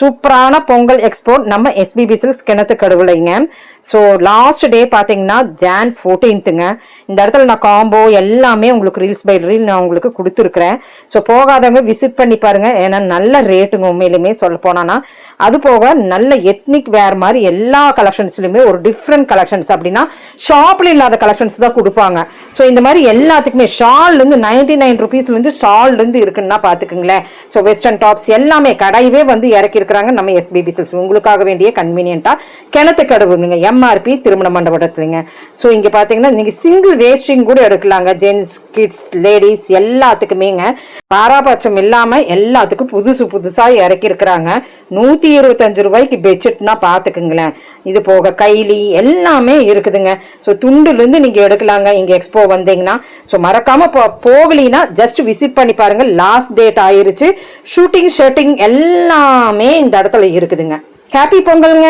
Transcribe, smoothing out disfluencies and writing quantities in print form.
சூப்பரான பொங்கல் எக்ஸ்போர்ட் நம்ம SPB silks கிணத்துக்கடவுலைங்க. ஸோ லாஸ்ட் டே பார்த்தீங்கன்னா Jan 14th. இந்த இடத்துல நான் காம்போ எல்லாமே உங்களுக்கு ரீல்ஸ் பை ரீல் நான் உங்களுக்கு கொடுத்துருக்குறேன். ஸோ போகாதவங்க விசிட் பண்ணி பாருங்க. ஏன்னா நல்ல ரேட்டுங்க உண்மையிலுமே சொல்ல போனா. அது போக நல்ல எத்னிக் வேர் மாதிரி எல்லா கலெக்ஷன்ஸ்லையுமே ஒரு டிஃப்ரெண்ட் கலெக்ஷன்ஸ் அப்படின்னா ஷாப்ல இல்லாத கலெக்ஷன்ஸ் தான் கொடுப்பாங்க. ஸோ இந்த மாதிரி எல்லாத்துக்குமே ஷால்லேருந்து 99 rupeesலேருந்து ஷால்லேருந்து இருக்குன்னா பார்த்துக்குங்களேன். ஸோ வெஸ்டர்ன் டாப்ஸ் எல்லாமே கடையவே வந்து இறக்கி இருக்கிறாங்க நம்ம எஸ்பிபி சில்க்ஸ். உங்களுக்காக வேண்டிய கன்வீனியன்ட்டா கிணத்துக்கடவுங்க எம்ஆர்பி திருமண மண்டபத்துலங்க. ஸோ இங்க பாத்தீங்கன்னா நீங்க சிங்கிள் வேஸ்டிங் கூட எடுக்கலாங்க. ஜென்ஸ், கிட்ஸ், லேடிஸ் எல்லாத்துக்குமேங்க பாராபட்சம் இல்லாம எல்லாத்துக்கும் புதுசா இறக்கி இருக்கிறாங்க. 125 ரூபாய்க்கு பெட்ஷீட்னா பாத்துக்குங்களேன். இது போக கைலி எல்லாமே இருக்குதுங்க. ஸோ துண்டுல இருந்து நீங்க எடுக்கலாங்க இங்க எக்ஸ்போ வந்தீங்கன்னா. ஸோ மறக்காம போகலினா ஜஸ்ட் விசிட் பண்ணி பாருங்க. லாஸ்ட் டேட் ஆயிருச்சு. ஷூட்டிங் ஷர்ட்டிங் எல்லாமே இந்த இடத்துல இருக்குதுங்க. ஹாப்பி பொங்கல்ங்க.